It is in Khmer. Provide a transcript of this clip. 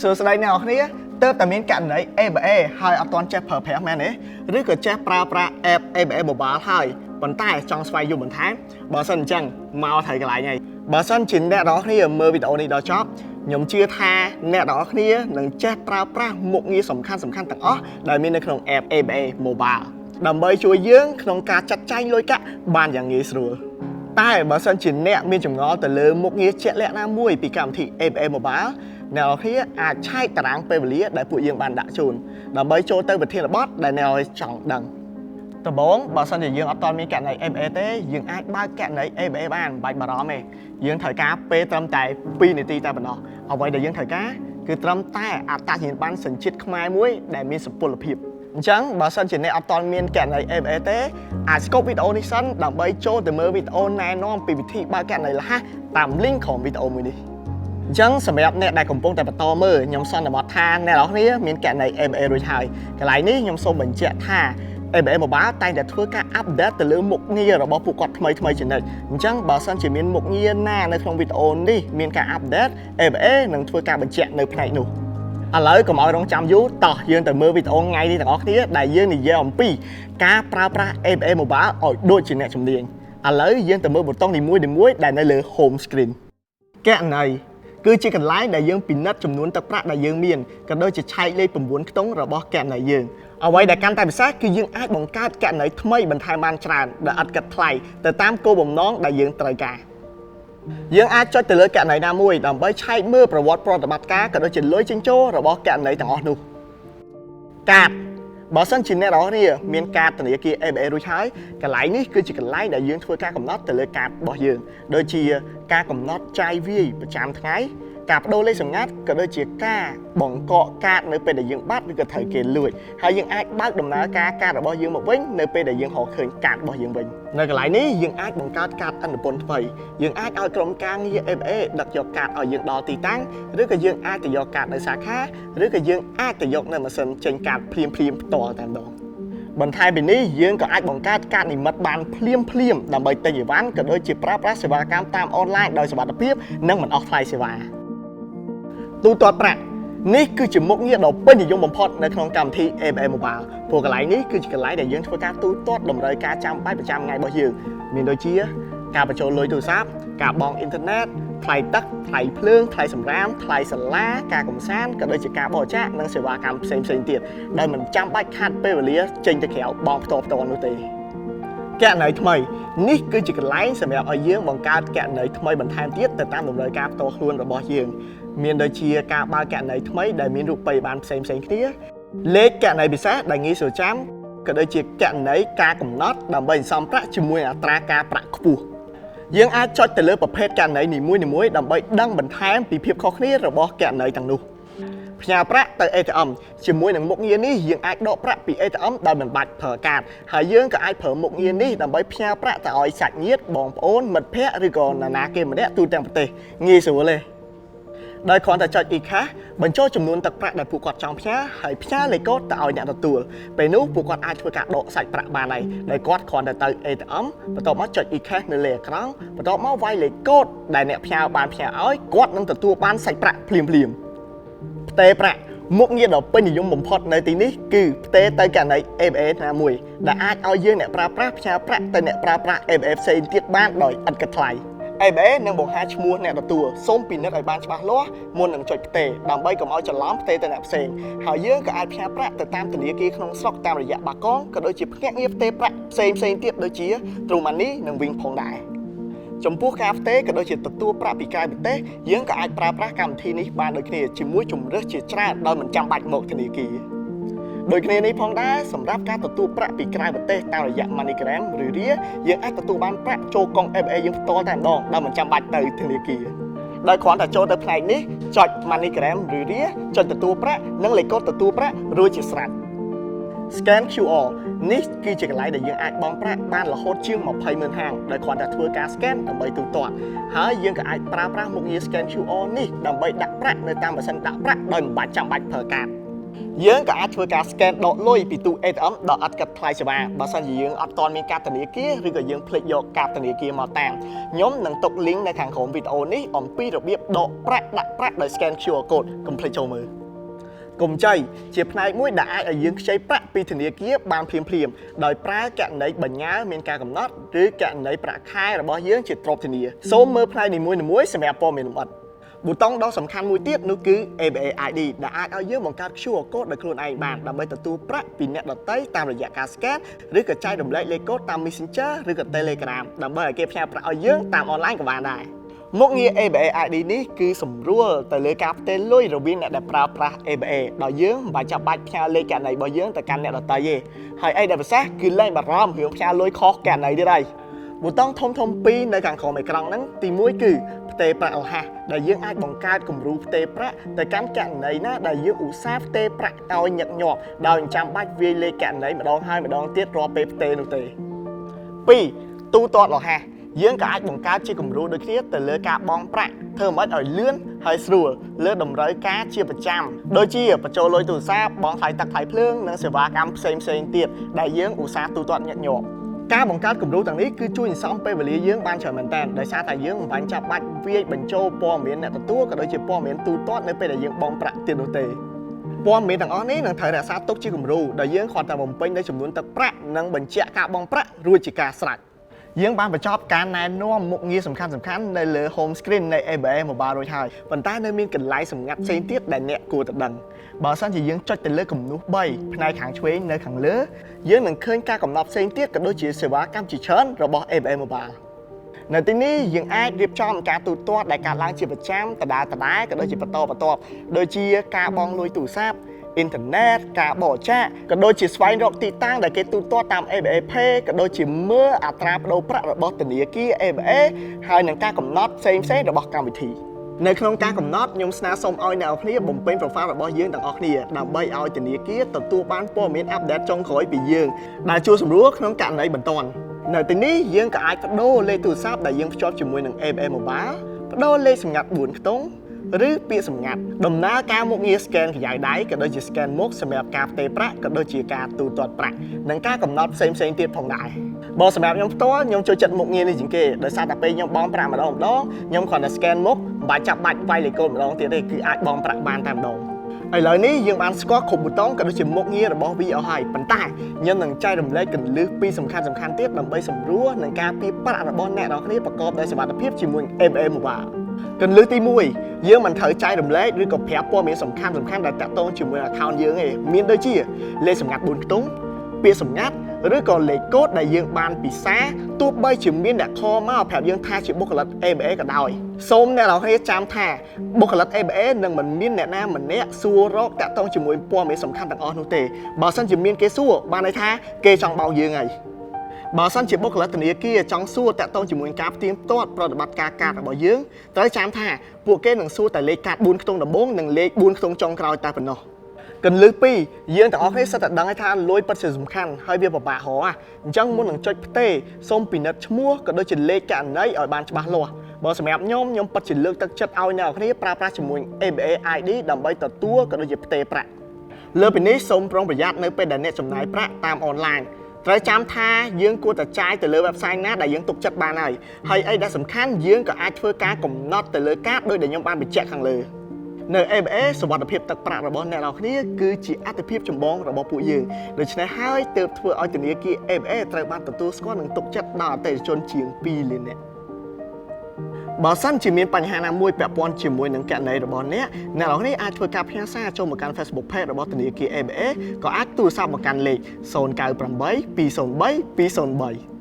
សួស្តីអ្នកនរគ្នាទើបតែមានករណី ABA ហើយអត់ទាន់ចេះប្រើប្រាស់មែនទេឬក៏ចេះប្រើប្រាស់ app ABA Mobile ហើយប៉ុន្តែចង់ស្វែងយល់បន្ថែមបើសិនអញ្ចឹងមកត្រូវកន្លែងហើយបើសិនជាអ្នកនរគ្នាមើលវីដេអូនេះដល់ចប់ខ្ញុំជឿថាអ្នកនរគ្នានឹងចេះប្រើប្រាស់មុខងារសំខាន់ៗទាំងអស់ដែលមាននៅក្នុង app ABA Mobile ដើម្បីជួយយើងក្នុងការចាត់ចែងលុយកាក់បានយ៉ាងងាយស្រួលតែបើសិនជាអ្នកមានចម្ងល់ទៅលើមុខងារជាក់លាក់ណាមួយពីកម្មវិធី ABA Mobile អ្នកនរគ្នាអាចឆែកតារាងពេលវេលាដែលពួកយើងបានដាក់ជូនដើម្បីចូលទៅវិធានបទដែលអ្នកនរចង់ដឹងដំបូងបើសិនជាយើងអត់ទាន់មានករណី ABA ទេយើងអាចបើកករណី ABA បានមិនបាច់បារម្ភទេយើងត្រូវការពេលត្រឹមតែ2នាទីតែប៉ុណ្ណោះអ្វីដែលយើងត្រូវការគឺត្រឹមតែអត្តសញ្ញាណប័ណ្ណសញ្ជាតិខ្មែរមួយដែលមានសុពលភាពអញ្ចឹងបើសិនជាអ្នកអត់ទាន់មានករណី ABA ទេអាចស្គប់វីដេអូនេះសិនដើម្បីចូលទៅមើលវីដេអូណែនាំពីវិធីបើកករណីរហ័សតាម link ក្រោមវីដេអូមួយនេះអញ្ចឹងសម្រាប់អ្នកដែលកំពុងតែបន្តមើលខ្ញុំសន្មតថាអ្នកនរគ្នាមានករណី ABA រួចហើយកន្លែងនេះខ្ញុំសូមបញ្ជាក់ថា ABA Mobile តែងតែធ្វើការអាប់ដេតទៅលើមុខងាររបស់ពួកគាត់ថ្មីជានិច្ចអញ្ចឹងបើសិនជាមានមុខងារណានៅក្នុងវីដេអូនេះមានការអាប់ដេត ABA នឹងធ្វើការបញ្ជាក់នៅផ្នែកនោះឥឡូវកុំឲ្យរងចាំយូរតោះយើងទៅមើលវីដេអូថ្ងៃនេះទាំងអស់គ្នាដែលយើងនិយាយអំពីការប្រើប្រាស់ ABA Mobile ឲ្យដូចជាអ្នកជំនាញឥឡូវយើងទៅមើលប៊ូតុងនីមួយៗដែលនៅលើ Home Screen គណនីគឺជាកន្លែងដែលយើងពិនិត្យចំនួនទឹកប្រាក់ដែលយើងមានក៏ដូចជាឆែកលេខ9ខ្ទង់របស់គណនីយើងអ្វីដែលកាន់តែពិសេសគឺយើងអាចបង្កើតគណនីថ្មីបន្ថែមបានច្រើនដែលឥតគិតថ្លៃទៅតាមគោលបំណងដែលយើងត្រូវការយើងអាចចុចទៅលើគណនីណាមួយដើម្បីឆែកមើលប្រវត្តិប្រតិបត្តិការក៏ដូចជាលុយចេញចូលរបស់គណនីទាំងអស់នោះកាតបើសិនជាអ្នកនរគ្នាមានកាតធនាគារ ABA រួចហើយកន្លែងនេះគឺជាកន្លែងដែលយើងធ្វើការកំណត់ទៅលើកាតរបស់យើងដូចជាការកំណត់ចាយវាយប្រចាំថ្ងៃការបដូរលេខសម្ងាត់ក៏ដូចជាការបង្កកកាតនៅពេលដែលយើងបាត់ឬក៏ត្រូវគេលួចហើយយើងអាចបើកដំណើរការកាតរបស់យើងមកវិញនៅពេលដែលយើងរកឃើញកាតរបស់យើងវិញនៅកន្លែងនេះយើងអាចបង្កើតកាតឥណពន្ធថ្មីយើងអាចឲ្យក្រុមការងារ ABA ដឹកយកកាតឲ្យយើងដល់ទីតាំងឬក៏យើងអាចទៅយកកាតនៅសាខាឬក៏យើងអាចទៅយកនៅម៉ាស៊ីនចេញកាតភ្លាមផ្ទាល់តែម្ដងបន្ថែមពីនេះយើងក៏អាចបង្កើតកាតនិមិត្តបានភ្លាមដើម្បីទិញអីវ៉ាន់ក៏ដូចជាប្រើប្រាស់សេវាកម្មតាមអនឡាញដោយសុវត្ថិភាពនិងមិនអស់ថ្លៃសេវាទូទាត់ប្រាក់នេះគឺជាមុខងារដ៏ពេញនិយមបំផុតនៅក្នុងកម្មវិធី ABA Mobile ព្រោះកន្លែងនេះគឺជាកន្លែងដែលយើងធ្វើការទូទាត់តម្រូវការចាំបាច់ប្រចាំថ្ងៃរបស់យើងមានដូចជាការបញ្ចូលលុយទូរស័ព្ទការបង់អ៊ីនធឺណិតថ្លៃទឹកថ្លៃភ្លើងថ្លៃសម្រាមថ្លៃសាលាការកំសាន្តក៏ដូចជាការបរិច្ចាគនិងសេវាកម្មផ្សេងទៀតដែលមិនចាំបាច់ខាត់ពេលវេលាចេញទៅក្រៅបង់ផ្ទាល់នោះទេគណនីថ្មីនេះគឺជាកន្លែងសម្រាប់ឲ្យយើងបង្កើតគណនីថ្មីបន្ថែមទៀតទៅតាមតម្រូវការផ្ទាល់ខ្លួនរបស់យើងមានដូចជាការបើកគណនីថ្មីដែលមានរូបិយប័ណ្ណផ្សេងគ្នាលេខគណនីពិសេសដែលងាយស្រួលចាំក៏ដូចជាគណនីការកំណត់ដើម្បីសន្សំប្រាក់ជាមួយអត្រាការប្រាក់ខ្ពស់យើងអាចចុចទៅលើប្រភេទគណនីនីមួយៗដើម្បីដឹងបន្ថែមពីភាពខុសគ្នារបស់គណនីទាំងនោះផ្ញើប្រាក់ទៅ ATM ជាមួយនឹងមុខងារនេះយើងអាចដកប្រាក់ពី ATM ដោយមិនបាច់ប្រើកាតហើយយើងក៏អាចប្រើមុខងារនេះដើម្បីផ្ញើប្រាក់ទៅឲ្យសាច់ញាតិបងប្អូនមិត្តភ័ក្តិឬក៏នរណាគេម្នាក់ទូទាំងប្រទេសងាយស្រួលទេដោយគ្រាន់តែចុច e-cash បញ្ចូលចំនួនទឹកប្រាក់ដែលពួកគាត់ចង់ផ្ញើហើយផ្ញើលេខកូដទៅឲ្យអ្នកទទួលពេលនោះពួកគាត់អាចធ្វើការដកសាច់ប្រាក់បានហើយដោយគាត់គ្រាន់តែទៅ ATM បន្ទាប់មកចុច e-cash នៅលើអេក្រង់បន្ទាប់មកវាយលេខកូដដែលអ្នកផ្ញើបានផ្ញើឲ្យគាត់នឹងទទួលបានសាច់ប្រាក់ភ្លាមផ្ទេរប្រាក់មុខងារដ៏ពេញនិយមបំផុតនៅទីនេះគឺផ្ទេរទៅករណី ABA ណាមួយដែលអាចឲ្យយើងអ្នកប្រើប្រាស់ផ្ញើប្រាក់ទៅអ្នកប្រើប្រាស់ ABA ផ្សេងទៀតបានដោយឥតគិតថ្លៃ ABA នឹងបង្ហាញឈ្មោះអ្នកទទួលសូមពិនិត្យឲ្យបានច្បាស់លាស់មុននឹងចុចផ្ទេរដើម្បីកុំឲ្យច្រឡំផ្ទេរទៅអ្នកផ្សេងហើយយើងក៏អាចផ្ញើប្រាក់ទៅតាមធនាគារក្នុងស្រុកតាមរយៈបាកងក៏ដូចជាភ្នាក់ងារផ្ទេរប្រាក់ផ្សេងទៀតដូចជា True Money និង Wing ផងដែរចំពោះការផ្ទេរក៏ដូចជាទទួលប្រាក់ពីក្រៅប្រទេសយើងក៏អាចប្រើប្រាស់កម្មវិធីនេះបានដូចគ្នាជាមួយជម្រើសជាច្រើនដោយមិនចាំបាច់មកធនាគារដូចគ្នានេះផងដែរសម្រាប់ការទទួលប្រាក់ពីក្រៅប្រទេសតាមរយៈ MoneyGram ឬ RIA យើងអាចទទួលបានប្រាក់ចូលកុង ABA យើងផ្ទាល់តែម្ដងដោយមិនចាំបាច់ទៅធនាគារដោយគ្រាន់តែចូលទៅផ្នែកនេះចុច MoneyGram ឬ RIA ចុចទទួលប្រាក់និងលេខកូដទទួលប្រាក់រួចជាស្រេច Scan QR នេះគឺជាកន្លែងដែលយើងអាចបង់ប្រាក់បានរហូតជាង 20,000 ហាងដោយគ្រាន់តែធ្វើការ scan ដើម្បីទូទាត់ហើយយើងក៏អាចប្រើប្រាស់មុខងារ Scan QR នេះដើម្បីដាក់ប្រាក់នៅតាមម៉ាស៊ីនដាក់ប្រាក់ដោយមិនចាំបាច់ប្រើកាត យើងក៏អាចធ្វើការ scan ដកលុយពីទូ ATM ដល់អត់កាត់ថ្លៃសេវាបើសិនជាយើងអត់ទាន់មានកាតធនាគារឬក៏យើងភ្លេចយកកាតធនាគារមកតាមខ្ញុំនឹងទុក link នៅខាងក្រោមវីដេអូនេះអំពីរបៀបដកប្រាក់ដាក់ប្រាក់ដោយ scan QR code កុំភ្លេចចូលមើលកម្ចីជាផ្នែកមួយដែលអាចឲ្យយើងខ្ចីប្រាក់ពីធនាគារបានភ្លាមៗដោយប្រើគណនីបញ្ញើមានការកំណត់ឬគណនីប្រាក់ខែរបស់យើងជាទ្រព្យធានាសូមមើលផ្នែកនីមួយៗសម្រាប់ព័ត៌មានលម្អិតប៊ូតុងដ៏សំខាន់មួយទៀតនោះគឺ ABA ID ដែលអាចឲ្យយើងបង្កើត QR code ដោយខ្លួនឯងបានដើម្បីទទួលប្រាក់ពីអ្នកដទៃតាមរយៈការ scan ឬក៏ចែករំលែកលេខកូដតាម Messenger ឬក៏ Telegram ដើម្បីឲ្យគេផ្ញើប្រាក់ឲ្យយើងតាម online ក៏បានដែរមុខងារ ABA ID នេះគឺសម្រួលទៅលើការផ្ទេរលុយរវាងអ្នកដែលប្រើប្រាស់ ABA ដោយយើងមិនបាច់ចាំបាច់ផ្ញើលេខគណនីរបស់យើងទៅកាន់អ្នកដទៃទេហើយអីដែលពិសេសគឺលែងបារម្ភរឿងផ្ញើលុយខុសគណនីទៀតហើយប៊ូតុងធំពីរនៅខាងក្រោមអេក្រង់ហ្នឹងទី1គឺផ្ទេរប្រាក់រហ័សដែលយើងអាចបង្កើតគំរូផ្ទេរប្រាក់ទៅកាន់គណនីណាដែលយើងឧស្សាហ៍ផ្ទេរប្រាក់ឲ្យញឹកញាប់ដោយមិនចាំបាច់វាយលេខគណនីម្ដងហើយម្ដងទៀតរាល់ពេលផ្ទេរនោះទេ2ទូទាត់រហ័សយើងក៏អាចបង្កើតជាគំរូដូចគ្នាទៅលើការបង់ប្រាក់ធ្វើមិនឲ្យលឿនហើយស្រួលលើតម្រូវការជាប្រចាំដូចជាបញ្ចូលលុយទូរស័ព្ទបង់ថ្លៃទឹកថ្លៃភ្លើងនិងសេវាកម្មផ្សេងទៀតដែលយើងឧស្សាហ៍ទូទាត់ញឹកញាប់ការបង្កើតគំរូទាំងនេះគឺជួយសន្សំពេលវេលាយើងបានច្រើនមែនទែនដោយសារតែយើងមិនបាច់ចាំបាច់វាយបញ្ចូលព័ត៌មានអ្នកទទួលក៏ដូចជាព័ត៌មានទូទាត់នៅពេលដែលយើងបង់ប្រាក់ទៀតនោះទេព័ត៌មានទាំងអស់នេះនឹងត្រូវរក្សាទុកជាគំរូដោយយើងគ្រាន់តែបំពេញនៅចំនួនទឹកប្រាក់និងបញ្ជាក់ការបង់ប្រាក់រួចជាការស្រេចយើងបានបញ្ចប់ការណែនាំមុខងារសំខាន់ៗនៅលើ home screen នៃ ABA Mobile រួចហើយប៉ុន្តែនៅមានកន្លែងសម្ងាត់ផ្សេងទៀតដែលអ្នកគួរតែដឹងបើសិនជាយើងចុចទៅលើគំនូស3ផ្នែកខាងឆ្វេងនៅខាងលើយើងនឹងឃើញការកំណត់ផ្សេងទៀតក៏ដូចជាសេវាកម្មជាច្រើនរបស់ ABA Mobile នៅទីនេះយើងអាចរៀបចំការទូទាត់ដែលកើតឡើងជាប្រចាំដដែលក៏ដូចជាបន្តបន្ទាប់ដូចជាការបង់លុយទូរស័ព្ទអ៊ីនធឺណិតការបរិច្ចាគក៏ដូចជាស្វែងរកទីតាំងដែលគេទូទាត់តាម ABA Pay ក៏ដូចជាមើលអត្រាប្តូរប្រាក់របស់ធនាគារ ABA ហើយនឹងការកំណត់ផ្សេងរបស់កម្មវិធីនៅក្នុងការកំណត់ខ្ញុំស្នើសុំឲ្យអ្នកនរគ្នាបំពេញ profile របស់យើងទាំងអស់គ្នាដើម្បីឲ្យធនាគារទទួលបានព័ត៌មានអាប់ដេតចុងក្រោយពីយើងដែលជួយសម្រួលក្នុងករណីបន្ទាន់នៅទីនេះយើងក៏អាចបដូរលេខទូរស័ព្ទដែលយើងភ្ជាប់ជាមួយនឹង ABA Mobile បដូរលេខសម្ងាត់4ខ្ទង់ឬពាក្យសម្ងាត់ដំណើរការមុខងារ scan ក្រយៅដៃក៏ដូចជា scan មុខសម្រាប់ការផ្ទេរប្រាក់ក៏ដូចជាការទូទាត់ប្រាក់និងការកំណត់ផ្សេងទៀតផងដែរបើសម្រាប់ខ្ញុំផ្ទាល់ខ្ញុំចូលចិត្តមុខងារនេះជាងគេដោយសារតែពេលខ្ញុំបង់ប្រាក់ម្ដងខ្ញុំគ្រាន់តែ scan មុខមិនបាច់ចាំបាច់វាយលេខកូដម្ដងទៀតទេគឺអាចបង់ប្រាក់បានតែម្ដងឥឡូវនេះយើងបានស្គាល់គ្រប់ប៊ូតុងក៏ដូចជាមុខងាររបស់វាអស់ហើយប៉ុន្តែខ្ញុំនឹងចែករំលែកគន្លឹះពីរសំខាន់ទៀតដើម្បីសម្រួលនឹងការពារប្រាក់របស់អ្នកនរគ្នាប្រកបដោយសុវត្ថិភាពជាមួយ ABA Mobileគន្លឹះទី1យើងមិនត្រូវចែករំលែកឬក៏ប្រាប់ព័ត៌មានសំខាន់ដែលតាក់ទងជាមួយ account យើងទេមានដូចជាលេខសម្ងាត់4ខ្ទង់ពាក្យសម្ងាត់ឬក៏លេខកូដដែលយើងបានពិសាទោះបីជាមានអ្នកខលមកប្រាប់យើងថាជាបុគ្គលិក ABA ក៏ដោយសូមអ្នកនរគ្នាចាំថាបុគ្គលិក ABA នឹងមិនមានអ្នកណាម្នាក់សួររកតាក់ទងជាមួយព័ត៌មានសំខាន់ទាំងអស់នោះទេបើសិនជាមានគេសួរបានន័យថាគេចង់បោកយើងហើយបើសិនជាបុគ្គលិកធនាគារចង់សួរតាក់ទងជាមួយការផ្ទៀងផ្ទាត់ប្រតិបត្តិការកាតរបស់យើងត្រូវចាំថាពួកគេនឹងសួរតែលេខកាត4ខ្ទង់ដំបូងនិងលេខ4ខ្ទង់ចុងក្រោយតែប៉ុណ្ណោះគន្លឹះ2យើងទាំងអស់គ្នាសិតតែដឹងថាលុយពិតជាសំខាន់ហើយវាពិបាករកអញ្ចឹងមុននឹងចុចផ្ទេរសូមពិនិត្យឈ្មោះក៏ដូចជាលេខគណនីឲ្យបានច្បាស់លាស់បើសម្រាប់ខ្ញុំពិតជាលើកទឹកចិត្តឲ្យអ្នកនរគ្នាប្រើប្រាស់ជាមួយ ABA ID ដើម្បីទទួលក៏ដូចជាផ្ទេរប្រាក់លើពីនេះសូមប្រុងប្រយ័ត្ននៅពេលដែលអ្នកចំណាយប្រាក់តាមអនឡាញត្រូវចាំថាយើងគួរតែចាយទៅលើ website ណាដែលយើងទុកចិត្តបានហើយអីដែលសំខាន់យើងក៏អាចធ្វើការកំណត់ទៅលើកាតដូចដែលខ្ញុំបានបញ្ជាក់ខាងលើនៅ ABA សុវត្ថិភាពទឹកប្រាក់របស់អ្នកនរគ្នាគឺជាអាទិភាពចម្បងរបស់ពួកយើងដូច្នេះហើយទើបធ្វើឲ្យធនាគារ ABA ត្រូវបានទទួលស្គាល់និងទុកចិត្តដល់អតិថិជនជាង2លាននាក់បើសិនជាមានបញ្ហាណាមួយពាក់ព័ន្ធជាមួយនឹងគណនីរបស់អ្នកនរគ្នាអាចធ្វើការផ្ញើសារចូលមកកាន់ Facebook Page របស់ធនាគារ ABA ក៏អាចទូរស័ព្ទមកកាន់លេខ098 203 203